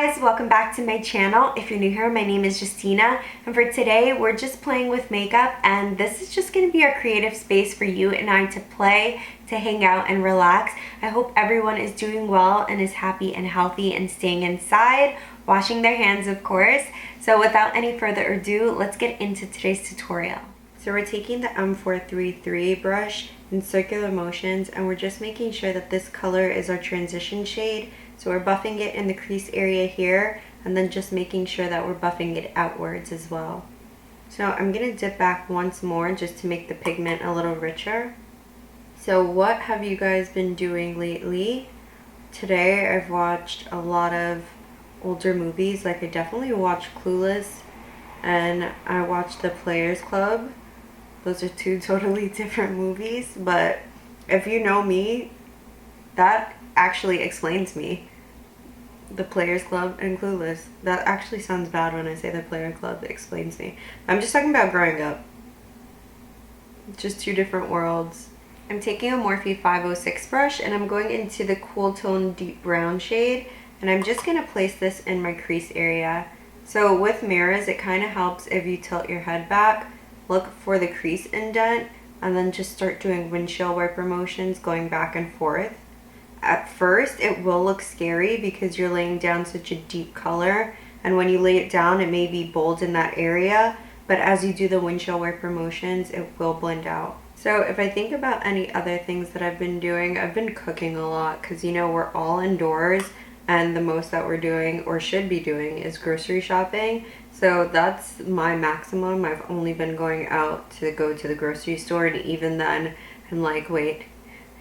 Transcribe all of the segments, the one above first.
guys, welcome back to my channel. If you're new here, my name is Justina, and for today we're just playing with makeup, and this is just going to be our creative space for you and I to play, to hang out and relax. I hope everyone is doing well and is happy and healthy and staying inside, washing their hands of course. So without any further ado, let's get into today's tutorial. So we're taking the M433 brush in circular motions, and we're just making sure that this color is our transition shade. So we're buffing it in the crease area here, and then just making sure that we're buffing it outwards as well. So I'm going to dip back once more just to make the pigment a little richer. So what have you guys been doing lately? Today I've watched a lot of older movies. Like I definitely watched Clueless and I watched The Players Club. Those are two totally different movies, but if you know me, that actually explains me. The Players Club and Clueless. That actually sounds bad when I say The Players Club explains me. I'm just talking about growing up. Just two different worlds. I'm taking a Morphe 506 brush and I'm going into the cool tone deep brown shade, and I'm just going to place this in my crease area. So with mirrors, it kind of helps if you tilt your head back, look for the crease indent, and then just start doing windshield wiper motions going back and forth. At first, it will look scary because you're laying down such a deep color, and when you lay it down, it may be bold in that area, but as you do the windshield wiper motions, it will blend out. So if I think about any other things that I've been doing, I've been cooking a lot because, you know, we're all indoors, and the most that we're doing or should be doing is grocery shopping. So that's my maximum. I've only been going out to go to the grocery store, and even then I'm like, wait,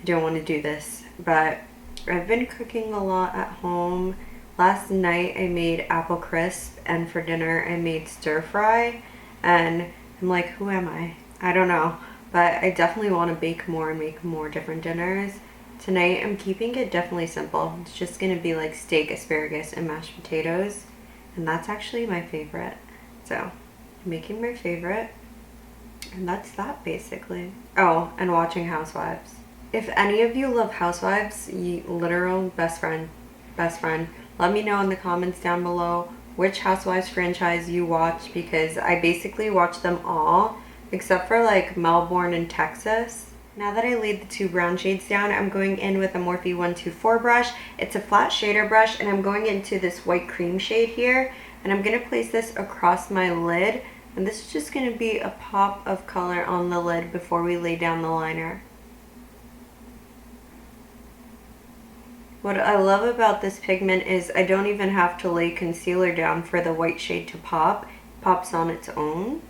I don't want to do this. But I've been cooking a lot at home. Last night I made apple crisp, and for dinner I made stir fry, and I'm like, who am I? I don't know, but I definitely want to bake more and make more different dinners. Tonight I'm keeping it definitely simple. It's just gonna be like steak, asparagus, and mashed potatoes, and that's actually my favorite. So I'm making my favorite, and that's that basically. Oh, and watching Housewives. If any of you love Housewives, literal best friend, let me know in the comments down below which Housewives franchise you watch, because I basically watch them all except for like Melbourne and Texas. Now that I laid the two brown shades down, I'm going in with a Morphe 124 brush. It's a flat shader brush, and I'm going into this white cream shade here, and I'm going to place this across my lid, and this is just going to be a pop of color on the lid before we lay down the liner. What I love about this pigment is I don't even have to lay concealer down for the white shade to pop. It pops on its own.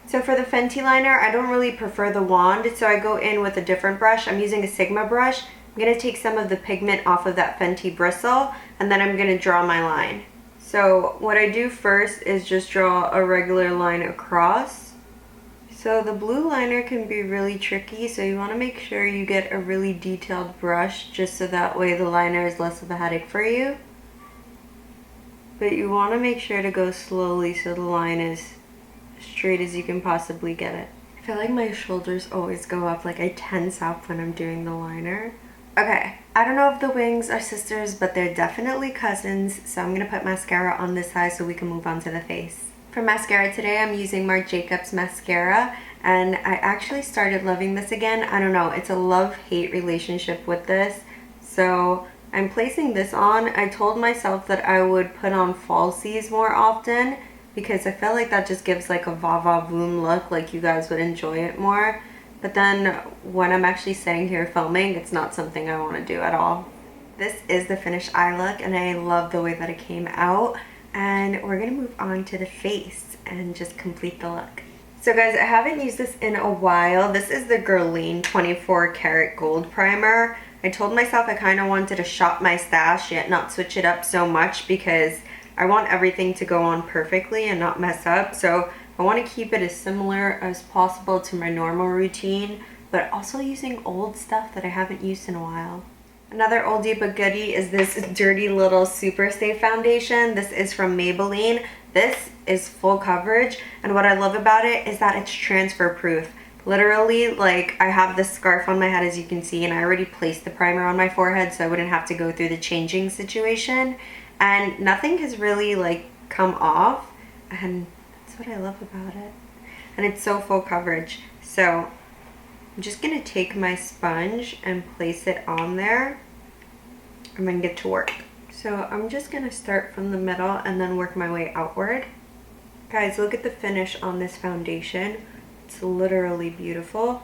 So for the Fenty liner, I don't really prefer the wand, so I go in with a different brush. I'm using a Sigma brush. I'm going to take some of the pigment off of that Fenty bristle, and then I'm going to draw my line. So what I do first is just draw a regular line across. So the blue liner can be really tricky, so you want to make sure you get a really detailed brush, just so that way the liner is less of a headache for you. But you want to make sure to go slowly so the line is straight as you can possibly get it. I feel like my shoulders always go up, like I tense up when I'm doing the liner. Okay, I don't know if the wings are sisters, but they're definitely cousins, so I'm going to put mascara on this side so we can move on to the face. For mascara today, I'm using Marc Jacobs mascara, and I actually started loving this again. I don't know, it's a love-hate relationship with this. So I'm placing this on. I told myself that I would put on falsies more often because I feel like that just gives like a va-va-voom look, like you guys would enjoy it more. But then when I'm actually sitting here filming, it's not something I want to do at all. This is the finished eye look, and I love the way that it came out. And we're going to move on to the face and just complete the look. So guys, I haven't used this in a while. This is the Guerlain 24 karat gold primer. I told myself I kind of wanted to shop my stash yet not switch it up so much because I want everything to go on perfectly and not mess up. So I want to keep it as similar as possible to my normal routine, but also using old stuff that I haven't used in a while. Another oldie but goodie is this dirty little Superstay foundation. This is from Maybelline. This is full coverage, and what I love about it is that it's transfer proof. Literally, like, I have this scarf on my head, as you can see, and I already placed the primer on my forehead so I wouldn't have to go through the changing situation. and nothing has really like come off, and that's what I love about it. And it's so full coverage. So I'm just gonna take my sponge and place it on there and then get to work. So I'm just gonna start from the middle and then work my way outward. Guys, look at the finish on this foundation. It's literally beautiful.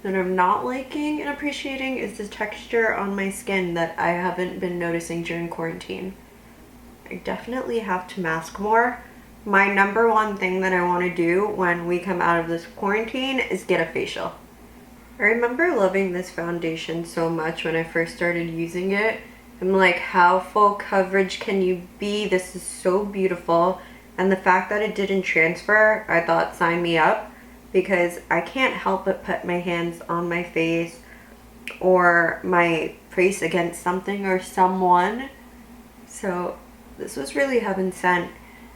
What I'm not liking and appreciating is the texture on my skin that I haven't been noticing during quarantine. I definitely have to mask more. My number one thing that I want to do when we come out of this quarantine is get a facial. I remember loving this foundation so much when I first started using it. I'm like, how full coverage can you be? This is so beautiful. And the fact that it didn't transfer, I thought, sign me up, because I can't help but put my hands on my face or my face against something or someone. So this was really heaven sent.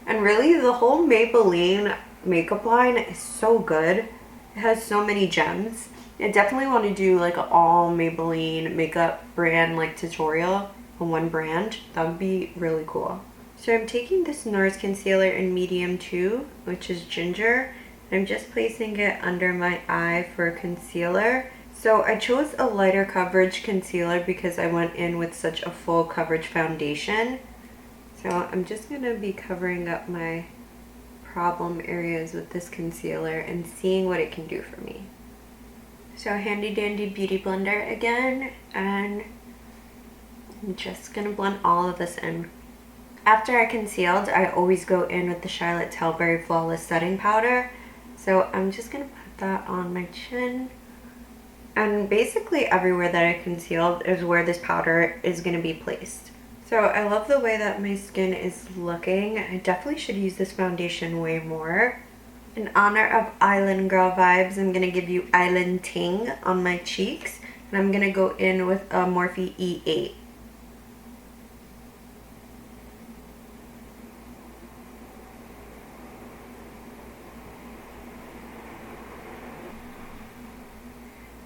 And really, the whole Maybelline makeup line is so good. It has so many gems. I definitely want to do like an all Maybelline makeup brand like tutorial on one brand. That would be really cool. So I'm taking this Nars concealer in medium 2, which is ginger. I'm just placing it under my eye for concealer. So I chose a lighter coverage concealer because I went in with such a full coverage foundation. So I'm just going to be covering up my problem areas with this concealer and seeing what it can do for me. So handy dandy beauty blender again, and I'm just going to blend all of this in. After I concealed, I always go in with the Charlotte Tilbury Flawless Setting Powder. So I'm just going to put that on my chin. And basically everywhere that I concealed is where this powder is going to be placed. So I love the way that my skin is looking. I definitely should use this foundation way more. In honor of Island Girl vibes, I'm going to give you Island Ting on my cheeks. And I'm going to go in with a Morphe E8.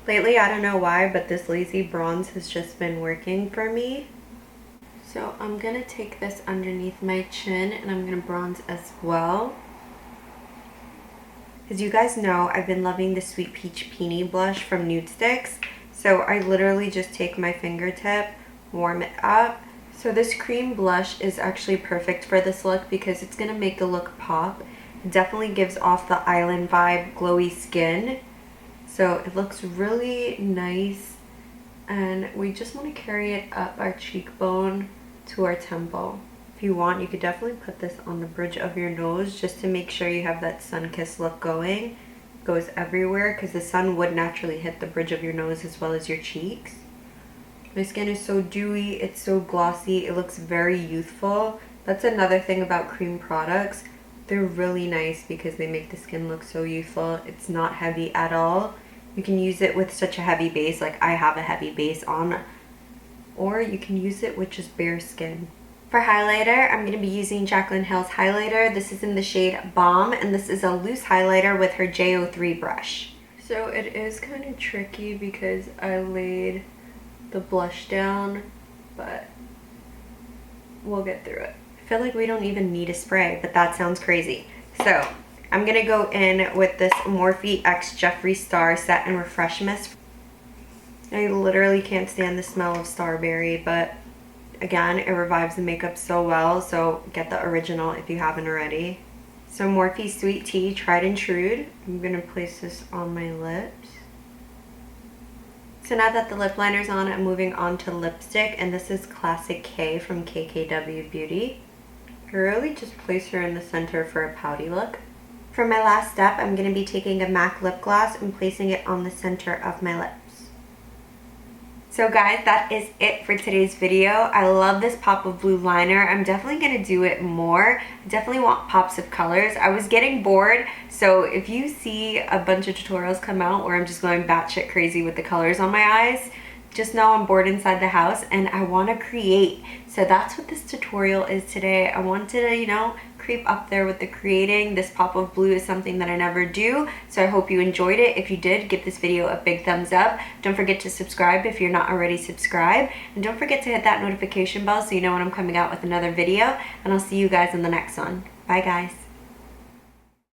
Lately, I don't know why, but this lazy bronze has just been working for me. So I'm going to take this underneath my chin and I'm going to bronze as well. As you guys know, I've been loving the Sweet Peach Peony blush from Nudestix. So I literally just take my fingertip, warm it up. So this cream blush is actually perfect for this look because it's going to make the look pop. It definitely gives off the island vibe, glowy skin. So it looks really nice. And we just want to carry it up our cheekbone to our temple. If you want, you could definitely put this on the bridge of your nose just to make sure you have that sun-kissed look going. It goes everywhere because the sun would naturally hit the bridge of your nose as well as your cheeks. My skin is so dewy, it's so glossy, it looks very youthful. That's another thing about cream products. They're really nice because they make the skin look so youthful. It's not heavy at all. You can use it with such a heavy base, like I have a heavy base on, or you can use it with just bare skin. For highlighter, I'm going to be using Jaclyn Hill's highlighter. This is in the shade Balm, and this is a loose highlighter with her J03 brush. So it is kind of tricky because I laid the blush down, but we'll get through it. I feel like we don't even need a spray, but that sounds crazy. So I'm going to go in with this Morphe X Jeffree Star Set and Refresh Mist. I literally can't stand the smell of Starberry, but again, it revives the makeup so well, so get the original if you haven't already. So Morphe Sweet Tea Tried and True. I'm going to place this on my lips. So now that the lip liner's on, I'm moving on to lipstick, and this is Classic K from KKW Beauty. I really just place her in the center for a pouty look. For my last step, I'm going to be taking a MAC lip gloss and placing it on the center of my lips. So guys, that is it for today's video. I love this pop of blue liner. I'm definitely going to do it more. I definitely want pops of colors. I was getting bored, so if you see a bunch of tutorials come out where I'm just going batshit crazy with the colors on my eyes, just know I'm bored inside the house and I want to create. So that's what this tutorial is today. I wanted to, you know, creep up there with the creating. This pop of blue is something that I never do, so I hope you enjoyed it. If you did, give this video a big thumbs up. Don't forget to subscribe if you're not already subscribed, and don't forget to hit that notification bell so you know when I'm coming out with another video, and I'll see you guys in the next one. Bye guys.